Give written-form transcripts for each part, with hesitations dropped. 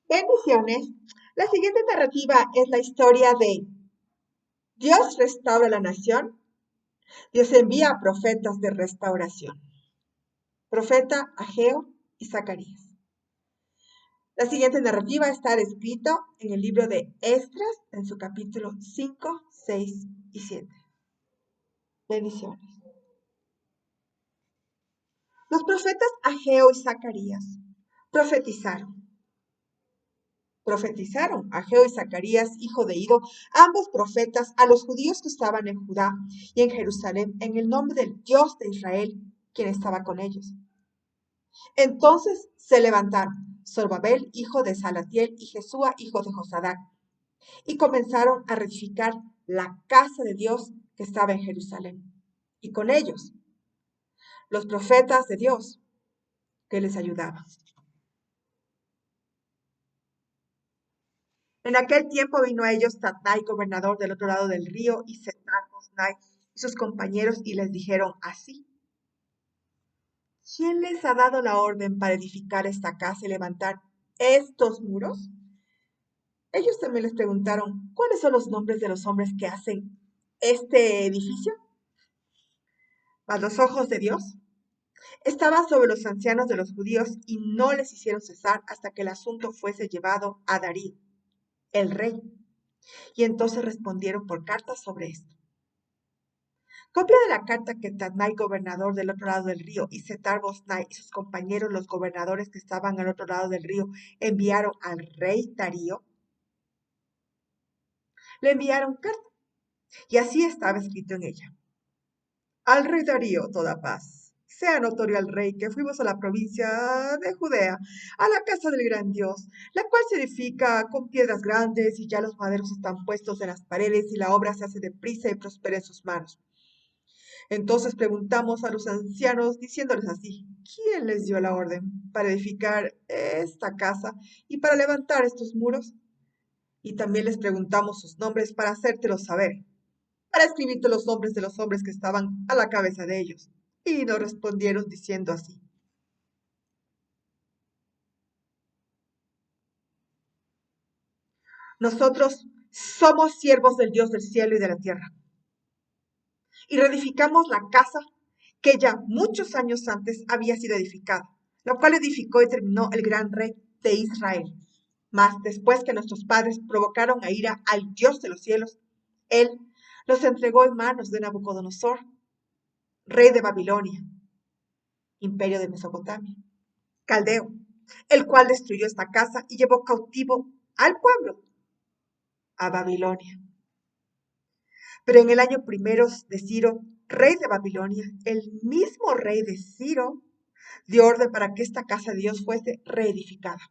Bendiciones. La siguiente narrativa es la historia de Dios restaura la nación. Dios envía a profetas de restauración. Profeta Ageo y Zacarías. La siguiente narrativa está escrita en el libro de Esdras, en su capítulo 5, 6 y 7. Bendiciones. Los profetas Ageo y Zacarías profetizaron. Profetizaron Ageo y Zacarías, hijo de Ido, ambos profetas, a los judíos que estaban en Judá y en Jerusalén, en el nombre del Dios de Israel, quien estaba con ellos. Entonces se levantaron Zorobabel, hijo de Salatiel, y Jesúa, hijo de Josadac, y comenzaron a reedificar la casa de Dios que estaba en Jerusalén. Y con ellos, los profetas de Dios que les ayudaban. En aquel tiempo vino a ellos Tatnai, gobernador del otro lado del río, y Setar-Boznai y sus compañeros, y les dijeron así: ¿Quién les ha dado la orden para edificar esta casa y levantar estos muros? Ellos también les preguntaron: ¿Cuáles son los nombres de los hombres que hacen este edificio? Mas los ojos de Dios estaban sobre los ancianos de los judíos, y no les hicieron cesar hasta que el asunto fuese llevado a Darío, el rey. Y entonces respondieron por cartas sobre esto. Copia de la carta que Tatnai, gobernador del otro lado del río, y Setar-Boznai y sus compañeros, los gobernadores que estaban al otro lado del río, enviaron al rey Darío. Le enviaron carta, y así estaba escrito en ella: Al rey Darío, toda paz. Sea notorio al rey que fuimos a la provincia de Judea, a la casa del gran Dios, la cual se edifica con piedras grandes, y ya los maderos están puestos en las paredes, y la obra se hace deprisa y prospera en sus manos. Entonces preguntamos a los ancianos, diciéndoles así: ¿Quién les dio la orden para edificar esta casa y para levantar estos muros? Y también les preguntamos sus nombres para hacértelos saber, para escribirte los nombres de los hombres que estaban a la cabeza de ellos. Y nos respondieron diciendo así: Nosotros somos siervos del Dios del cielo y de la tierra, y reedificamos la casa que ya muchos años antes había sido edificada, la cual edificó y terminó el gran rey de Israel. Mas después que nuestros padres provocaron a ira al Dios de los cielos, él los entregó en manos de Nabucodonosor, rey de Babilonia, imperio de Mesopotamia, Caldeo, el cual destruyó esta casa y llevó cautivo al pueblo a Babilonia. Pero en el año primero de Ciro, rey de Babilonia, el mismo rey de Ciro dio orden para que esta casa de Dios fuese reedificada.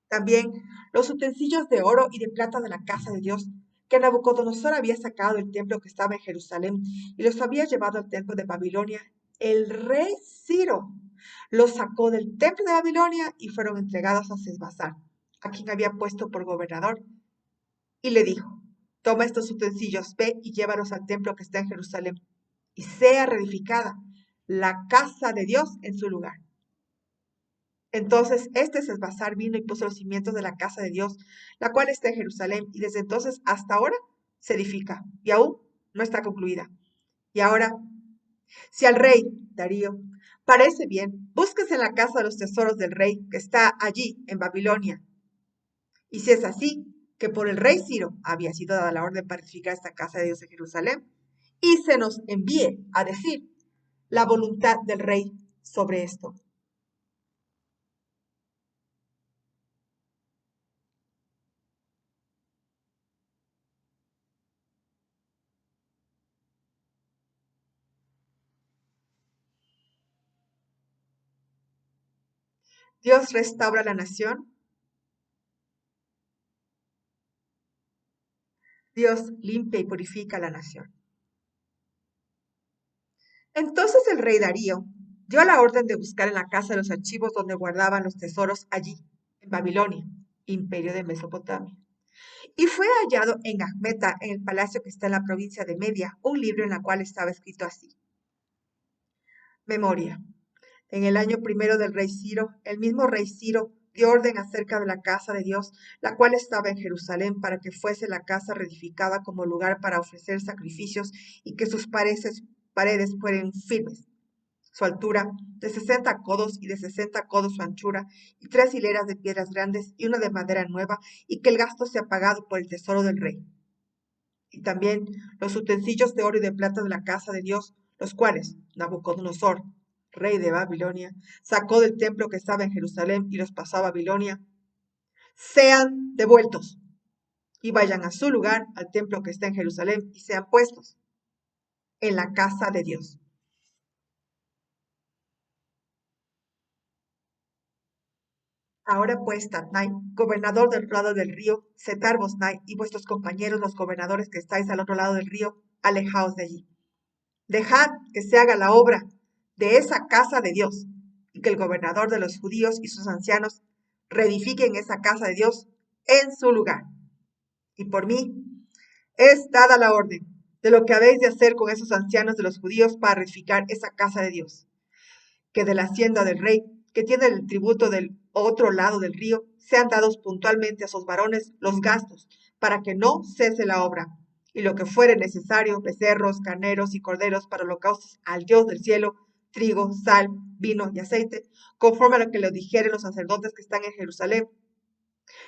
También los utensilios de oro y de plata de la casa de Dios que Nabucodonosor había sacado del templo que estaba en Jerusalén y los había llevado al templo de Babilonia, el rey Ciro los sacó del templo de Babilonia y fueron entregados a Sesbazar, a quien había puesto por gobernador, y le dijo: Toma estos utensilios, ve y llévalos al templo que está en Jerusalén, y sea reedificada la casa de Dios en su lugar. Entonces este Sesbazar vino y puso los cimientos de la casa de Dios, la cual está en Jerusalén, y desde entonces hasta ahora se edifica, y aún no está concluida. Y ahora, si al rey Darío parece bien, búsquese en la casa de los tesoros del rey, que está allí en Babilonia. Y si es así, que por el rey Ciro había sido dada la orden para edificar esta casa de Dios en Jerusalén, y se nos envíe a decir la voluntad del rey sobre esto. Dios restaura la nación. Dios limpia y purifica la nación. Entonces el rey Darío dio la orden de buscar en la casa de los archivos donde guardaban los tesoros allí, en Babilonia, imperio de Mesopotamia. Y fue hallado en Gahmeta, en el palacio que está en la provincia de Media, un libro en el cual estaba escrito así: Memoria. En el año primero del rey Ciro, el mismo rey Ciro dio orden acerca de la casa de Dios, la cual estaba en Jerusalén, para que fuese la casa reedificada como lugar para ofrecer sacrificios y que sus paredes fueran firmes. Su altura de 60 codos y de 60 codos su anchura, y 3 hileras de piedras grandes y una de madera nueva, y que el gasto sea pagado por el tesoro del rey. Y también los utensilios de oro y de plata de la casa de Dios, los cuales Nabucodonosor, rey de Babilonia, sacó del templo que estaba en Jerusalén y los pasó a Babilonia, sean devueltos y vayan a su lugar, al templo que está en Jerusalén, y sean puestos en la casa de Dios. Ahora pues, Tatnai, gobernador del otro lado del río, Setar-Bosnai y vuestros compañeros, los gobernadores que estáis al otro lado del río, alejaos de allí. Dejad que se haga la obra de esa casa de Dios, y que el gobernador de los judíos y sus ancianos reedifiquen esa casa de Dios en su lugar. Y por mí es dada la orden de lo que habéis de hacer con esos ancianos de los judíos para reedificar esa casa de Dios, que de la hacienda del rey, que tiene el tributo del otro lado del río, sean dados puntualmente a esos varones los gastos, para que no cese la obra, y lo que fuere necesario, becerros, carneros y corderos para holocaustos al Dios del cielo, trigo, sal, vino y aceite, conforme a lo que le dijeren los sacerdotes que están en Jerusalén,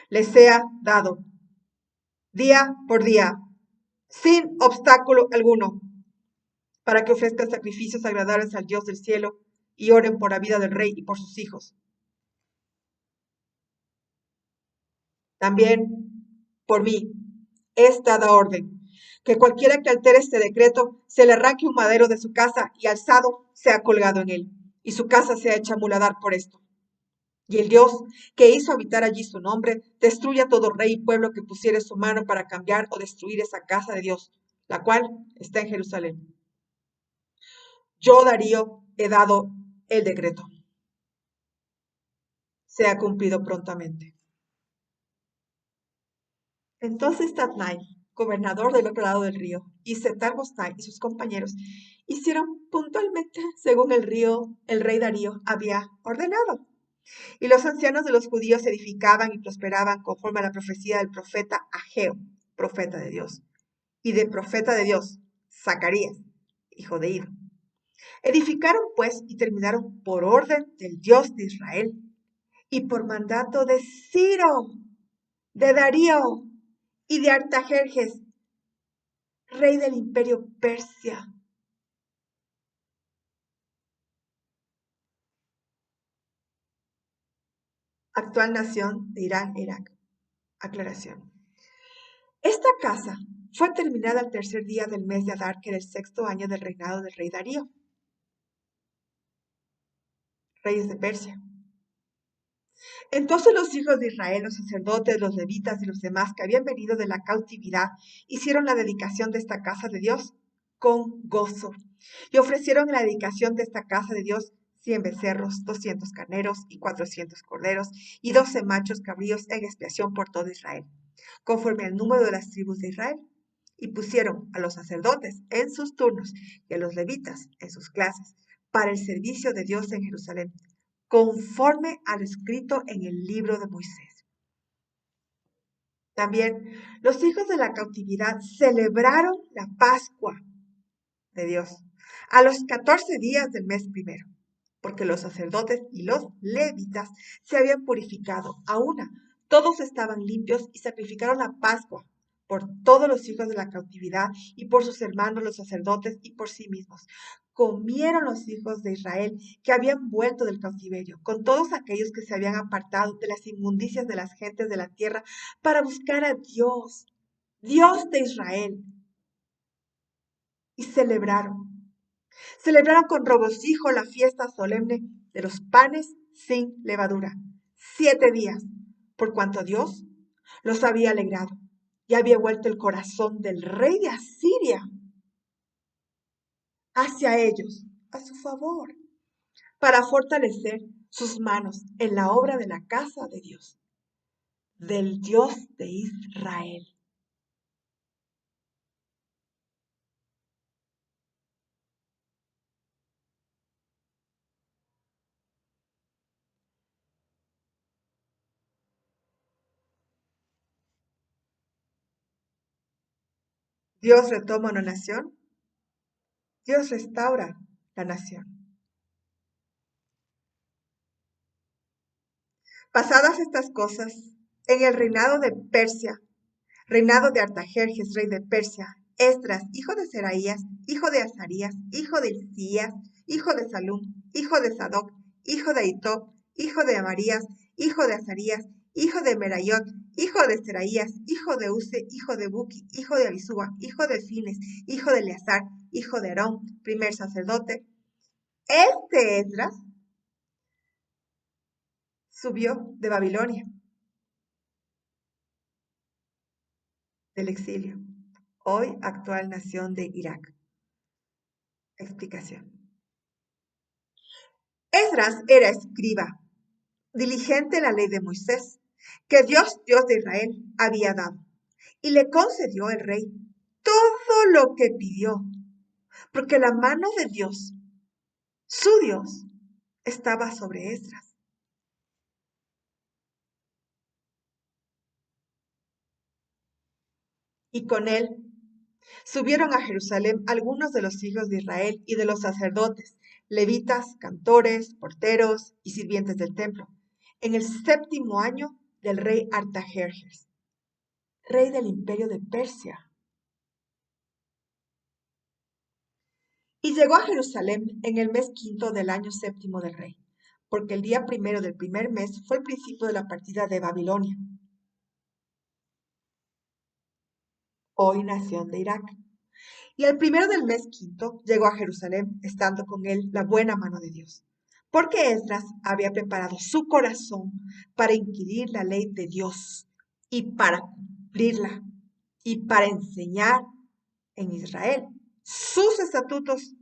les sea dado día por día, sin obstáculo alguno, para que ofrezcan sacrificios agradables al Dios del cielo y oren por la vida del rey y por sus hijos. También por mí es dada orden que cualquiera que altere este decreto se le arranque un madero de su casa y alzado sea colgado en él, y su casa sea hecha muladar por esto. Y el Dios que hizo habitar allí su nombre, destruya todo rey y pueblo que pusiere su mano para cambiar o destruir esa casa de Dios, la cual está en Jerusalén. Yo, Darío, he dado el decreto. Sea cumplido prontamente. Entonces Tatnai, gobernador del otro lado del río, y Setar-Bosnai y sus compañeros hicieron puntualmente según el rey Darío había ordenado. Y los ancianos de los judíos edificaban y prosperaban conforme a la profecía del profeta Ageo, profeta de Dios, y del profeta de Dios, Zacarías, hijo de Ido. Edificaron pues y terminaron por orden del Dios de Israel y por mandato de Ciro, de Darío y de Artajerjes, rey del imperio Persia. Actual nación de Irán, Irak. Aclaración. Esta casa fue terminada el tercer día del mes de Adar, que era el 6º año del reinado del rey Darío, reyes de Persia. Entonces los hijos de Israel, los sacerdotes, los levitas y los demás que habían venido de la cautividad, hicieron la dedicación de esta casa de Dios con gozo. Y ofrecieron en la dedicación de esta casa de Dios 100 becerros, 200 carneros y 400 corderos, y 12 machos cabríos en expiación por todo Israel, conforme al número de las tribus de Israel. Y pusieron a los sacerdotes en sus turnos y a los levitas en sus clases para el servicio de Dios en Jerusalén, conforme al escrito en el libro de Moisés. También los hijos de la cautividad celebraron la Pascua de Dios a los 14 días del mes primero, porque los sacerdotes y los levitas se habían purificado a una. Todos estaban limpios y sacrificaron la Pascua por todos los hijos de la cautividad y por sus hermanos los sacerdotes y por sí mismos. Comieron los hijos de Israel que habían vuelto del cautiverio, con todos aquellos que se habían apartado de las inmundicias de las gentes de la tierra para buscar a Dios, Dios de Israel, y celebraron. Celebraron con regocijo la fiesta solemne de los panes sin levadura, 7 días, por cuanto Dios los había alegrado y había vuelto el corazón del rey de Asiria hacia ellos, a su favor, para fortalecer sus manos en la obra de la casa de Dios, del Dios de Israel. Dios retoma una nación, Dios restaura la nación. Pasadas estas cosas, en el reinado de Persia, reinado de Artajerjes, rey de Persia, Esdras, hijo de Seraías, hijo de Azarías, hijo de Hilcías, hijo de Salum, hijo de Sadoc, hijo de Ahitob, hijo de Amarías, hijo de Azarías, hijo de Merayot, hijo de Seraías, hijo de Use, hijo de Buki, hijo de Abisúa, hijo de Fines, hijo de Eleazar, hijo de Aarón, primer sacerdote. Este Esdras subió de Babilonia, del exilio, hoy actual nación de Irak. Explicación. Esdras era escriba, diligente en la ley de Moisés, que Dios de Israel, había dado, y le concedió el rey todo lo que pidió, porque la mano de Dios, su Dios, estaba sobre Esdras. Y con él subieron a Jerusalén algunos de los hijos de Israel y de los sacerdotes, levitas, cantores, porteros y sirvientes del templo, en el 7º año del rey Artajerjes, rey del imperio de Persia. Y llegó a Jerusalén en el mes 5 del año 7 del rey, porque el día 1 del primer mes fue el principio de la partida de Babilonia, hoy nación de Irak. Y el 1 del mes 5 llegó a Jerusalén, estando con él la buena mano de Dios, porque Esdras había preparado su corazón para inquirir la ley de Dios y para cumplirla y para enseñar en Israel sus estatutos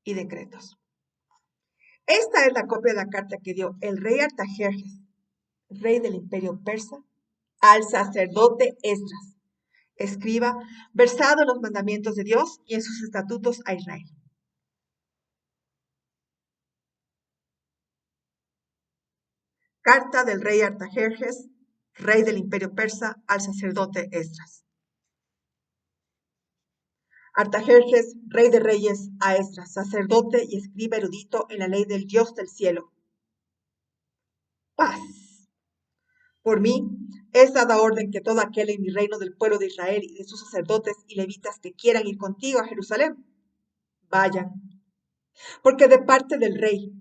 y decretos. Esta es la copia de la carta que dio el rey Artajerjes, rey del imperio persa, al sacerdote Esdras, escriba, versado en los mandamientos de Dios y en sus estatutos a Israel. Carta del rey Artajerjes, rey del imperio persa, al sacerdote Esdras. Artajerjes, rey de reyes, a Esdras, sacerdote y escriba erudito en la ley del Dios del cielo. Paz. Por mí, es dada orden que todo aquel en mi reino del pueblo de Israel y de sus sacerdotes y levitas que quieran ir contigo a Jerusalén, vayan. Porque de parte del rey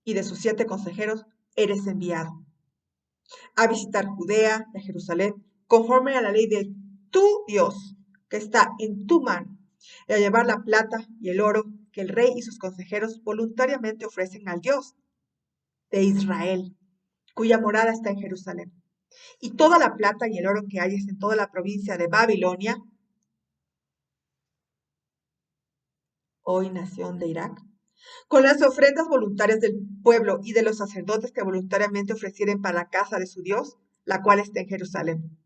y de sus 7 consejeros eres enviado a visitar Judea y a Jerusalén conforme a la ley de tu Dios, que está en tu mano, y a llevar la plata y el oro que el rey y sus consejeros voluntariamente ofrecen al Dios de Israel, cuya morada está en Jerusalén. Y toda la plata y el oro que hayes en toda la provincia de Babilonia, hoy nación de Irak, con las ofrendas voluntarias del pueblo y de los sacerdotes que voluntariamente ofrecieren para la casa de su Dios, la cual está en Jerusalén.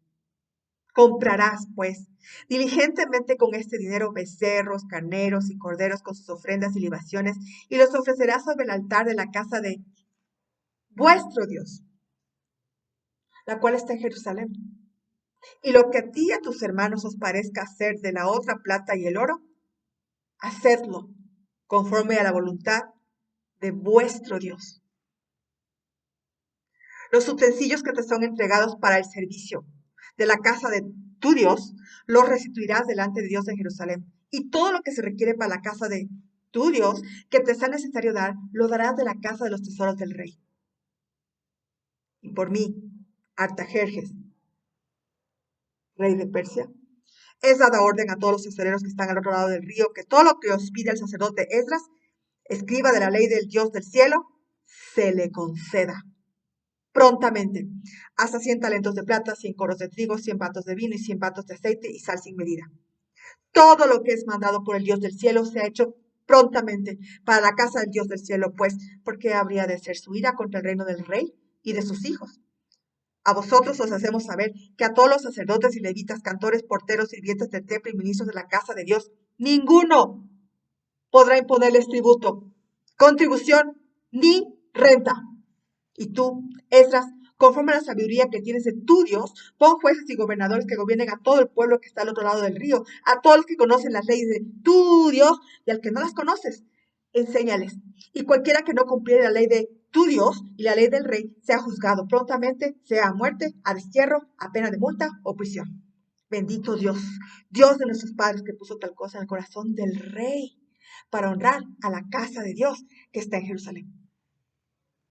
Comprarás, pues, diligentemente con este dinero becerros, carneros y corderos con sus ofrendas y libaciones, y los ofrecerás sobre el altar de la casa de vuestro Dios, la cual está en Jerusalén. Y lo que a ti y a tus hermanos os parezca hacer de la otra plata y el oro, hacedlo conforme a la voluntad de vuestro Dios. Los utensilios que te son entregados para el servicio de la casa de tu Dios, los restituirás delante de Dios en Jerusalén. Y todo lo que se requiere para la casa de tu Dios, que te sea necesario dar, lo darás de la casa de los tesoros del rey. Y por mí, Artajerjes, rey de Persia, es dada orden a todos los tesoreros que están al otro lado del río, que todo lo que os pide el sacerdote Esdras, escriba de la ley del Dios del cielo, se le conceda prontamente. Hasta 100 talentos de plata, 100 coros de trigo, 100 batos de vino y 100 batos de aceite y sal sin medida. Todo lo que es mandado por el Dios del cielo se ha hecho prontamente para la casa del Dios del cielo, pues, porque habría de ser su ira contra el reino del rey y de sus hijos. A vosotros os hacemos saber que a todos los sacerdotes y levitas, cantores, porteros, sirvientes del templo y ministros de la casa de Dios, ninguno podrá imponerles tributo, contribución ni renta. Y tú, Esdras, conforme a la sabiduría que tienes de tu Dios, pon jueces y gobernadores que gobiernen a todo el pueblo que está al otro lado del río, a todos los que conocen las leyes de tu Dios y al que no las conoces, enséñales. Y cualquiera que no cumpliere la ley de tu Dios y la ley del rey sea juzgado prontamente, sea a muerte, a destierro, a pena de multa o prisión. Bendito Dios, Dios de nuestros padres que puso tal cosa en el corazón del rey para honrar a la casa de Dios que está en Jerusalén.